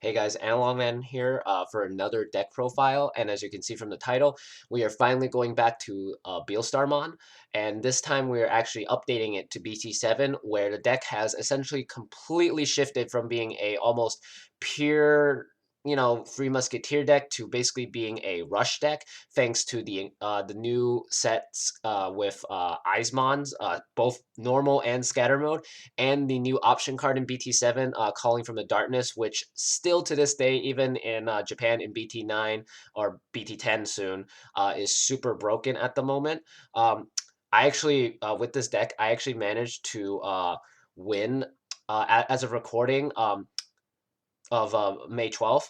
Hey guys, Analog Man here for another deck profile, and as you can see from the title, we are finally going back to Beelstarmon, and this time we are actually updating it to BT7, where the deck has essentially completely shifted from being a almost pure, Three Musketeer deck to basically being a rush deck, thanks to the new sets with Eismons, both normal and scatter mode, and the new option card in BT7, Calling from the Darkness, which still to this day, even in Japan in BT9 or BT10 soon, is super broken at the moment. I actually, with this deck, I actually managed to win as a recording of May 12th.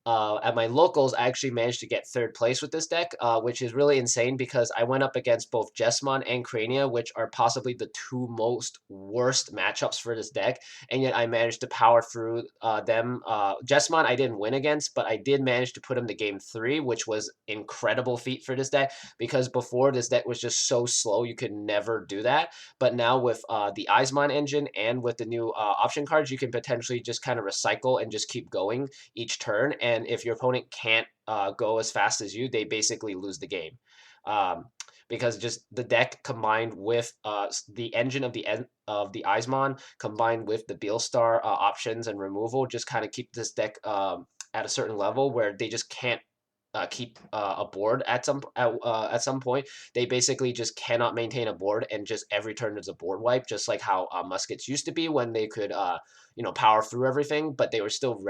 At my locals, I actually managed to get third place with this deck, which is really insane because I went up against both Jessamon and Crania, which are possibly the two most worst matchups for this deck, and yet I managed to power through them. Jessamon I didn't win against, but I did manage to put him to game 3, which was incredible feat for this deck because before this deck was just so slow you could never do that. But now with the Eismon engine and with the new option cards, you can potentially just kind of recycle and just keep going each turn. And if your opponent can't go as fast as you, they basically lose the game. Um, because just the deck combined with the engine of the Eismon combined with the Beelstar options and removal just kind of keep this deck at a certain level where they just can't keep a board at some point. They basically just cannot maintain a board, and just every turn is a board wipe, just like how muskets used to be when they could power through everything, but they were still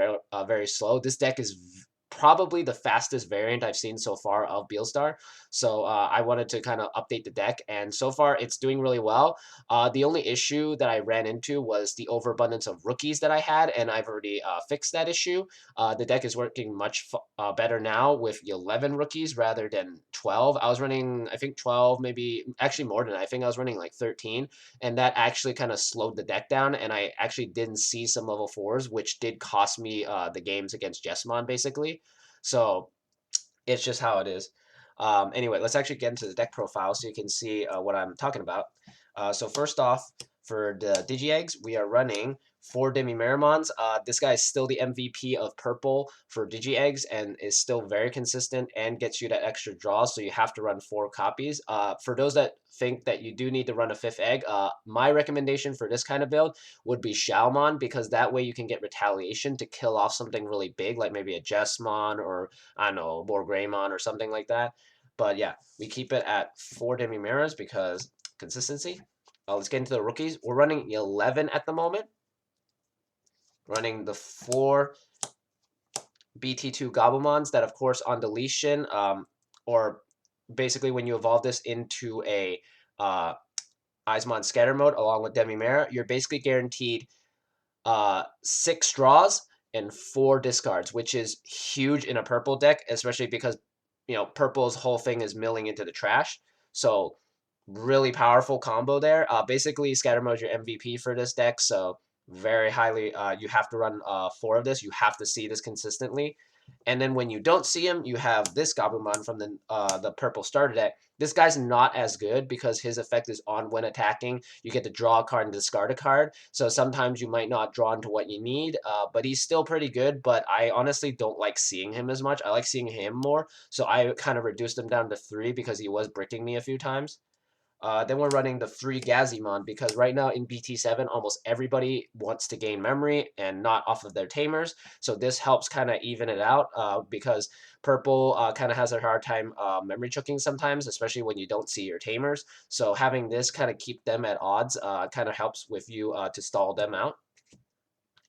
very slow. This deck is probably the fastest variant I've seen so far of Beelstar. So I wanted to kind of update the deck, and so far it's doing really well. The only issue that I ran into was the overabundance of rookies that I had, and I've already fixed that issue. The deck is working much better now with 11 rookies rather than 12. I was running, I think 12, maybe actually more than that. I think I was running like 13, and that actually kind of slowed the deck down, and I actually didn't see some level 4s, which did cost me the games against Jessamon, basically. So it's just how it is. Anyway, let's actually get into the deck profile so you can see what I'm talking about. So first off, for the Digi-Eggs, we are running 4 Demi-Meramons. This guy is still the MVP of purple for Digi-Eggs and is still very consistent and gets you that extra draw, so you have to run 4 copies. For those that think that you do need to run a 5th egg, my recommendation for this kind of build would be Shalmon, because that way you can get retaliation to kill off something really big, like maybe a Jessmon or, I don't know, more Greymon or something like that. But yeah, we keep it at 4 Demi-Meras because consistency. Let's get into the rookies. We're running 11 at the moment. Running the 4 BT2 Goblimons that, of course, on deletion, or basically when you evolve this into a Eismon scatter mode along with Demi-Mera, you're basically guaranteed 6 draws and 4 discards, which is huge in a purple deck, especially because purple's whole thing is milling into the trash. So really powerful combo there. Basically, scatter mode is your MVP for this deck, so very highly. You have to run 4 of this. You have to see this consistently. And then when you don't see him, you have this Goblimon from the purple starter deck. This guy's not as good because his effect is on when attacking. You get to draw a card and discard a card. So sometimes you might not draw into what you need, but he's still pretty good. But I honestly don't like seeing him as much. I like seeing him more. So I kind of reduced him down to 3 because he was bricking me a few times. Then we're running the 3 Gazimon because right now in BT7, almost everybody wants to gain memory and not off of their tamers. So this helps kind of even it out because purple kind of has a hard time memory choking sometimes, especially when you don't see your tamers. So having this kind of keep them at odds kind of helps with you to stall them out.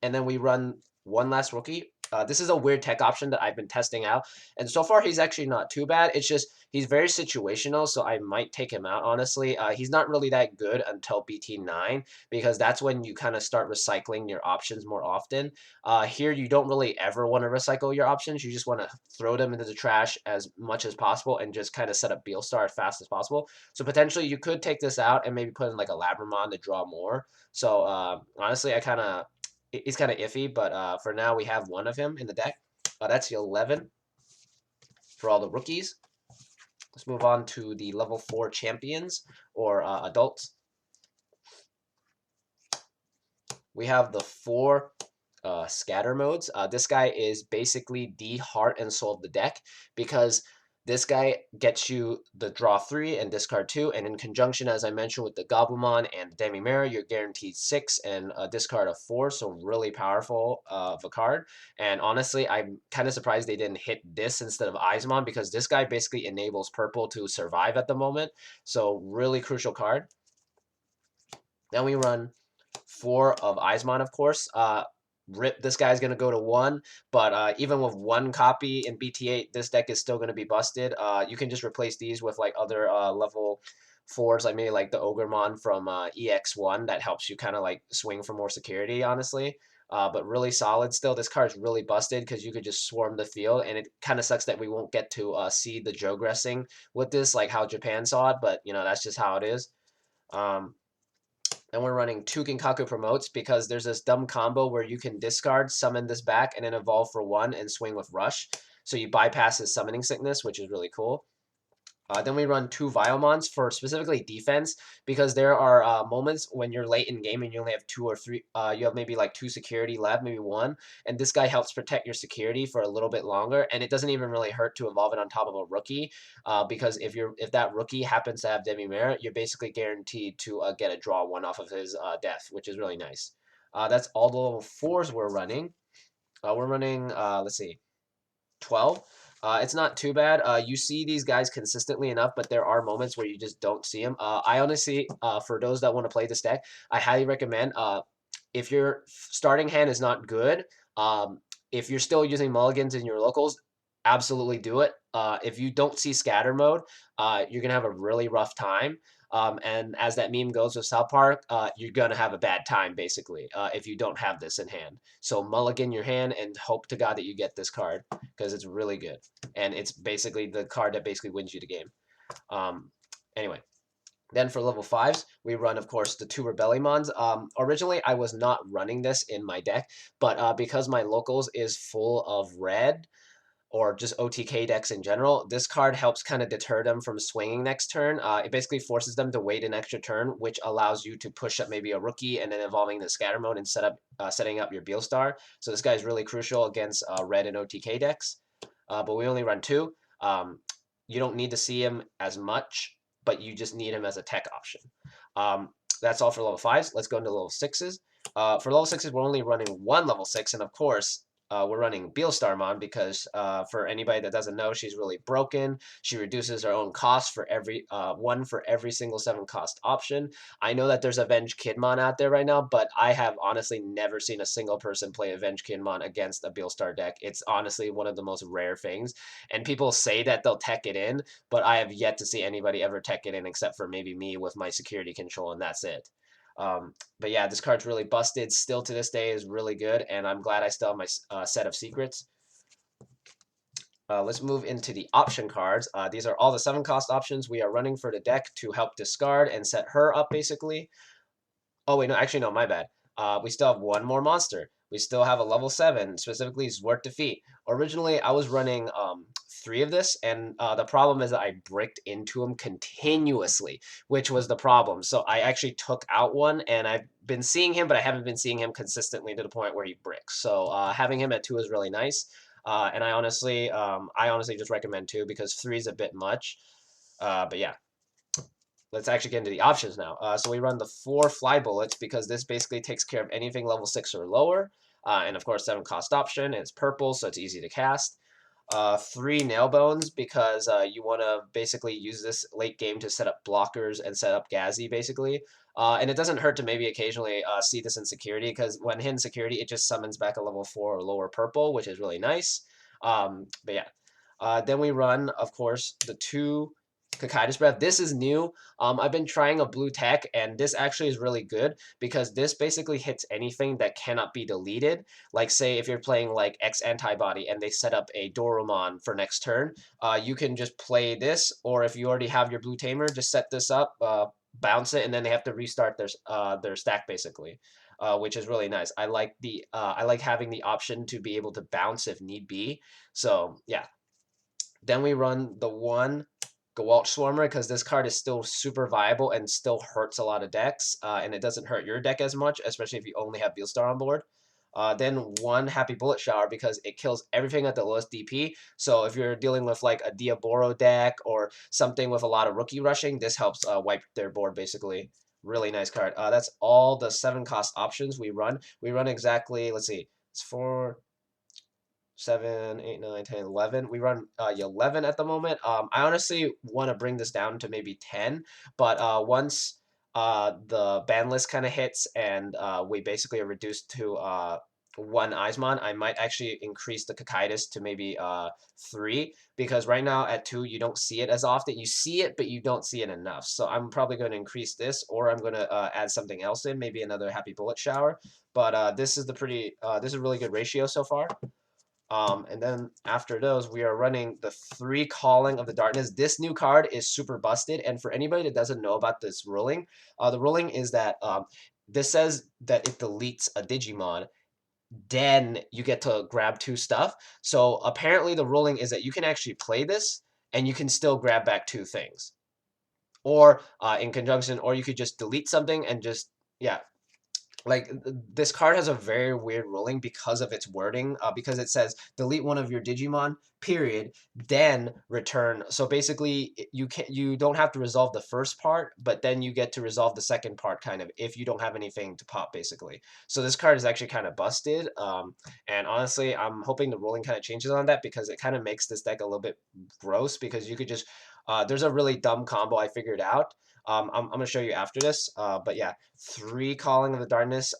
And then we run one last rookie. This is a weird tech option that I've been testing out, and so far he's actually not too bad. It's just he's very situational, so I might take him out, honestly. He's not really that good until BT9, because that's when you kind of start recycling your options more often. Here, you don't really ever want to recycle your options. You just want to throw them into the trash as much as possible and just kind of set up Beelstar as fast as possible. So potentially you could take this out and maybe put in like a Labramon to draw more. So honestly, it's kind of iffy, but for now we have one of him in the deck. That's the 11 for all the rookies. Let's move on to the level 4 champions or adults. We have the 4 scatter modes. This guy is basically the heart and soul of the deck because this guy gets you the draw 3 and discard 2, and in conjunction, as I mentioned, with the Goblimon and the Demi-Mirror, you're guaranteed 6 and a discard of 4, so really powerful of a card. And honestly, I'm kind of surprised they didn't hit this instead of Eismon because this guy basically enables purple to survive at the moment, so really crucial card. Then we run 4 of Eismon, of course. Rip, this guy's going to go to 1, but even with 1 copy in BT8, this deck is still going to be busted. You can just replace these with like other level 4s, like maybe like the Ogremon from EX1 that helps you kind of like swing for more security, honestly. But really solid still. This card's really busted because you could just swarm the field, and it kind of sucks that we won't get to see the Jogressing with this, like how Japan saw it, but you know, that's just how it is. And we're running 2 Ginkaku promotes because there's this dumb combo where you can discard, summon this back, and then evolve for 1 and swing with Rush. So you bypass his summoning sickness, which is really cool. Then we run 2 Viomons for specifically defense because there are moments when you're late in game and you only have 2 or 3. You have maybe like 2 security left, maybe 1, and this guy helps protect your security for a little bit longer. And it doesn't even really hurt to evolve it on top of a rookie because if that rookie happens to have Demi Merit, you're basically guaranteed to get a draw 1 off of his death, which is really nice. That's all the level 4s we're running. We're running let's see, 12. It's not too bad. You see these guys consistently enough, but there are moments where you just don't see them. I honestly, for those that want to play this deck, I highly recommend if your starting hand is not good, if you're still using mulligans in your locals, absolutely do it. If you don't see scatter mode, you're gonna have a really rough time. And as that meme goes with South Park, you're gonna have a bad time basically if you don't have this in hand. So mulligan your hand and hope to God that you get this card because it's really good, and it's basically the card that basically wins you the game. Anyway. Then for level 5s, we run, of course, the 2 Rebellions. Originally, I was not running this in my deck, but because my locals is full of red, or just OTK decks in general, this card helps kind of deter them from swinging next turn. It basically forces them to wait an extra turn, which allows you to push up maybe a rookie and then evolving the scatter mode and setting up your Beelstar. So this guy is really crucial against red and OTK decks. But we only run 2. You don't need to see him as much, but you just need him as a tech option. That's all for level 5s. Let's go into level 6s. For level 6s, we're only running 1 level 6, and of course, we're running Beelstarmon because for anybody that doesn't know, she's really broken. She reduces her own cost for every 1 for every single 7 cost option. I know that there's Avenged Kidmon out there right now, but I have honestly never seen a single person play Avenged Kidmon against a Beelstar deck. It's honestly one of the most rare things. And people say that they'll tech it in, but I have yet to see anybody ever tech it in except for maybe me with my security control, and that's it. But yeah, this card's really busted. Still to this day is really good, and I'm glad I still have my set of secrets. Let's move into the option cards. These are all the 7 cost options we are running for the deck to help discard and set her up, basically. Oh, wait, no, actually, no, my bad. We still have 1 more monster. We still have a level 7, specifically Zwart Defeat. Originally, I was running 3 of this, and the problem is that I bricked into him continuously, which was the problem. So I actually took out 1, and I've been seeing him, but I haven't been seeing him consistently to the point where he bricks. So having him at 2 is really nice. And I honestly just recommend 2 because 3 is a bit much. But yeah. Let's actually get into the options now. So we run the 4 fly bullets because this basically takes care of anything level 6 or lower. And of course, 7 cost option. It's purple, so it's easy to cast. 3 nail bones because you want to basically use this late game to set up blockers and set up Gazi basically. And it doesn't hurt to maybe occasionally see this in security because when hit in security, it just summons back a level 4 or lower purple, which is really nice. But yeah. Then we run, of course, the 2 Cocytus Breath. This is new. I've been trying a blue tech, and this actually is really good because this basically hits anything that cannot be deleted. Like, say, if you're playing like X Antibody and they set up a Dorumon for next turn, you can just play this, or if you already have your blue tamer, just set this up, bounce it, and then they have to restart their stack basically. Which is really nice. I like having the option to be able to bounce if need be. So yeah. Then we run the 1 Gewalt Swarmer because this card is still super viable and still hurts a lot of decks, and it doesn't hurt your deck as much, especially if you only have Beelstar on board. Then one Happy Bullet Shower because it kills everything at the lowest DP. So if you're dealing with like a Diaboro deck or something with a lot of rookie rushing, this helps wipe their board basically. Really nice card. That's all the 7 cost options we run. We run exactly, let's see, it's 4, 7, 8, 9, 10, 11. We run 11 at the moment. I honestly want to bring this down to maybe 10, but once the ban list kind of hits and we basically are reduced to one Eismon, I might actually increase the Cocytus to maybe 3, because right now at 2 you don't see it as often. You see it, but you don't see it enough. So I'm probably going to increase this, or I'm going to add something else in, maybe another Happy Bullet Shower. But this is this is a really good ratio so far. And then after those, we are running the 3 Calling of the Darkness. This new card is super busted, and for anybody that doesn't know about this ruling, the ruling is that this says that it deletes a Digimon, then you get to grab 2 stuff. So apparently the ruling is that you can actually play this, and you can still grab back 2 things. Or in conjunction, or you could just delete something and just, yeah, like this card has a very weird ruling because of its wording, because it says delete one of your Digimon, period, then return. So basically you don't have to resolve the first part, but then you get to resolve the second part kind of if you don't have anything to pop basically. So this card is actually kind of busted, and honestly I'm hoping the ruling kind of changes on that, because it kind of makes this deck a little bit gross, because you could just there's a really dumb combo I figured out. I'm going to show you after this. But yeah, 3 Calling of the Darkness.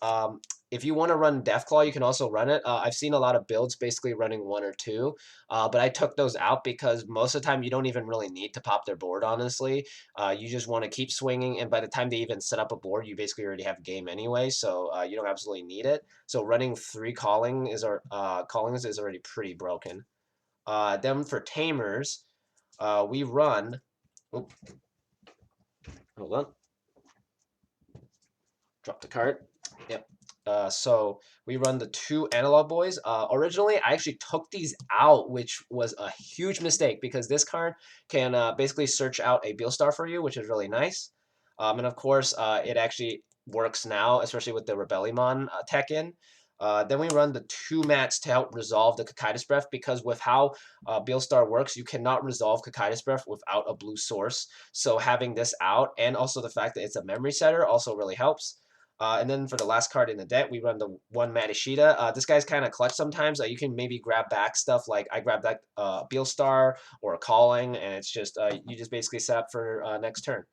If you want to run Deathclaw, you can also run it. I've seen a lot of builds basically running 1 or 2, but I took those out because most of the time you don't even really need to pop their board, honestly. You just want to keep swinging, and by the time they even set up a board, you basically already have game anyway, so you don't absolutely need it. So running 3 Callings is already pretty broken. Then for Tamers, we run... Oop, hold on. Drop the card. Yep. So we run the 2 Analog Boys. Originally, I actually took these out, which was a huge mistake, because this card can basically search out a Beelstar for you, which is really nice. And of course, it actually works now, especially with the Rebellion tech in. Then we run the 2 mats to help resolve the Cocytus Breath, because with how Beelstar works, you cannot resolve Cocytus Breath without a blue source. So having this out, and also the fact that it's a memory setter, also really helps. And then for the last card in the deck, we run the 1 Matishita. This guy's kind of clutch sometimes. You can maybe grab back stuff, like I grabbed that Beelstar or a Calling, and it's just you just basically set up for next turn.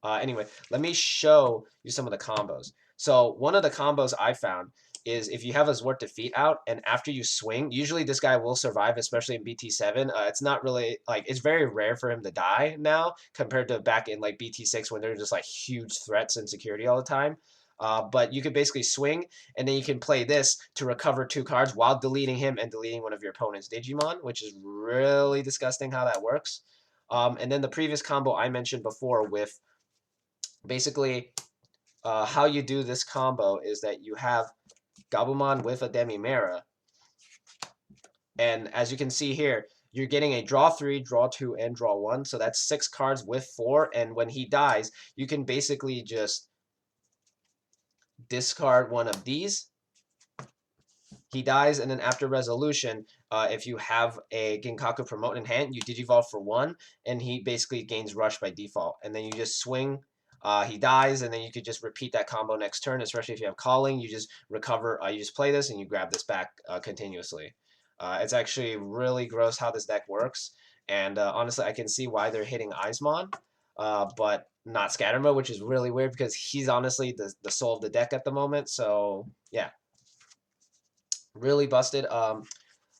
Anyway, let me show you some of the combos. So one of the combos I found is if you have a Zwart Defeat out, and after you swing, usually this guy will survive, especially in BT7. It's not really, like, it's very rare for him to die now compared to back in like BT6 when they're just like huge threats and security all the time. But you could basically swing, and then you can play this to recover 2 cards while deleting him and deleting one of your opponent's Digimon, which is really disgusting how that works. And then the previous combo I mentioned before with basically how you do this combo is that you have Gabumon with a Demimera, and as you can see here, you're getting a draw 3, draw 2, and draw 1, so that's 6 cards with 4, and when he dies, you can basically just discard one of these. He dies, and then after resolution, if you have a Ginkaku Promote in hand, you Digivolve for 1, and he basically gains Rush by default. And then you just swing, he dies, and then you could just repeat that combo next turn, especially if you have Calling. You just recover, you just play this, and you grab this back continuously. It's actually really gross how this deck works, and honestly, I can see why they're hitting Eismon, but not Scattermo, which is really weird because he's honestly the soul of the deck at the moment. So yeah, really busted.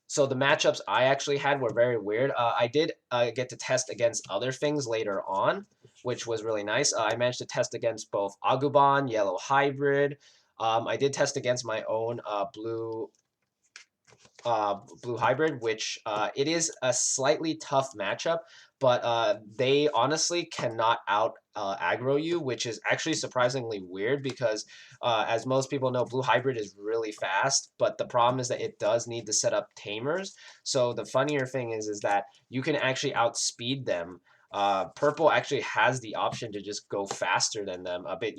So the matchups I actually had were very weird. I did get to test against other things later on, which was really nice. I managed to test against both Agumon, Yellow Hybrid. I did test against my own blue hybrid, which it is a slightly tough matchup, but they honestly cannot out aggro you, which is actually surprisingly weird because as most people know, blue hybrid is really fast, but the problem is that it does need to set up tamers. So the funnier thing is that you can actually outspeed them. Purple actually has the option to just go faster than them a bit,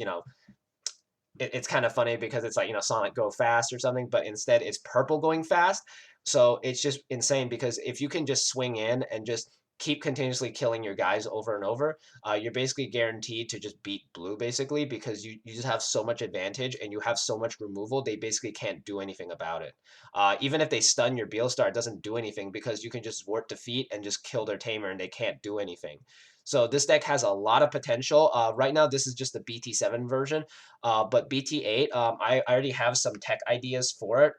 it's kind of funny because it's like, Sonic go fast or something, but instead it's purple going fast. So it's just insane because if you can just swing in and just keep continuously killing your guys over and over, you're basically guaranteed to just beat blue basically because you just have so much advantage and you have so much removal, they basically can't do anything about it. Even if they stun your Beelstar, it doesn't do anything because you can just ward defeat and just kill their tamer and they can't do anything. So this deck has a lot of potential. Right now, this is just the BT7 version, but BT8, I already have some tech ideas for it.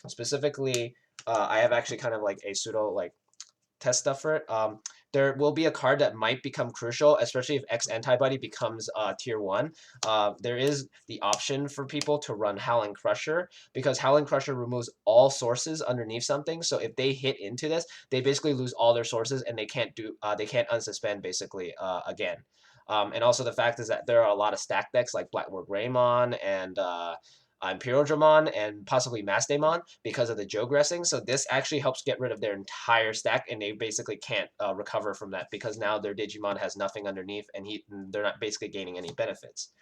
Specifically, I have actually kind of like a pseudo like test stuff for it. There will be a card that might become crucial, especially if X Antibody becomes tier 1. There is the option for people to run Howling Crusher because Howling Crusher removes all sources underneath something. So if they hit into this, they basically lose all their sources and they can't unsuspend basically again. And also the fact is that there are a lot of stack decks like Blackboard Greymon and Imperial Dramon and possibly Mastodon because of the Jogressing. So this actually helps get rid of their entire stack, and they basically can't recover from that because now their Digimon has nothing underneath, and they're not basically gaining any benefits.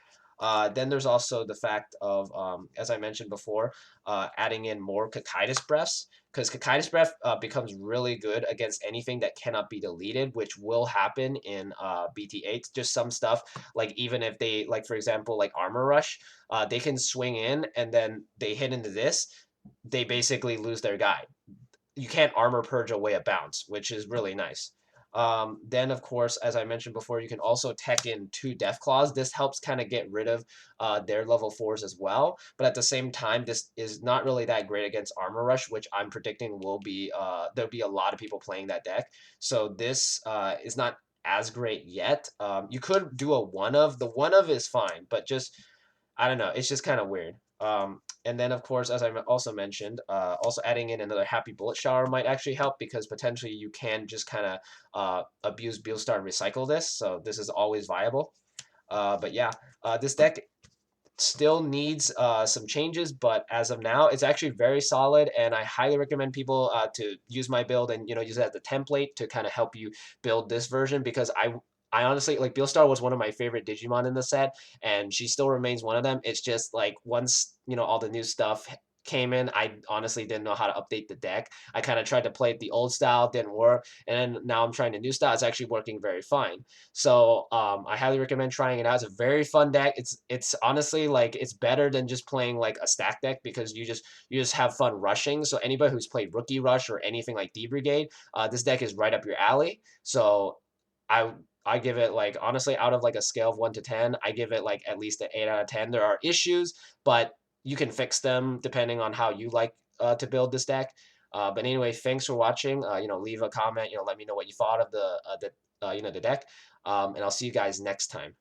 Then there's also the fact of, as I mentioned before, adding in more Cocytus Breaths, because Cocytus Breath becomes really good against anything that cannot be deleted, which will happen in BT8. Just some stuff, like even if they, like for example, like Armor Rush, they can swing in and then they hit into this, they basically lose their guy. You can't armor purge away a bounce, which is really nice. Then, of course, as I mentioned before, you can also tech in 2 Death Claws. This helps kind of get rid of their level 4s as well. But at the same time, this is not really that great against Armor Rush, which I'm predicting will be, there'll be a lot of people playing that deck. So this is not as great yet. You could do a one of. The one of is fine, but just I don't know. It's just kind of weird. And then, of course, as I also mentioned, also adding in another Happy Bullet Shower might actually help because potentially you can just kind of abuse Beelstar and recycle this. So this is always viable. But yeah, this deck still needs some changes, but as of now, it's actually very solid, and I highly recommend people to use my build and use it as a template to kind of help you build this version because I honestly like Beelstar was one of my favorite Digimon in the set, and she still remains one of them. It's just like once all the new stuff came in, I honestly didn't know how to update the deck. I kind of tried to play it the old style, didn't work, and then now I'm trying the new style. It's actually working very fine. So I highly recommend trying it out. It's a very fun deck. It's honestly like it's better than just playing like a stack deck because you just have fun rushing. So anybody who's played Rookie Rush or anything like D Brigade, this deck is right up your alley. So I I give it like honestly out of like a scale of 1 to 10, I give it like at least an 8 out of 10. There are issues, but you can fix them depending on how you like to build this deck. But anyway, thanks for watching. Leave a comment. Let me know what you thought of the deck. And I'll see you guys next time.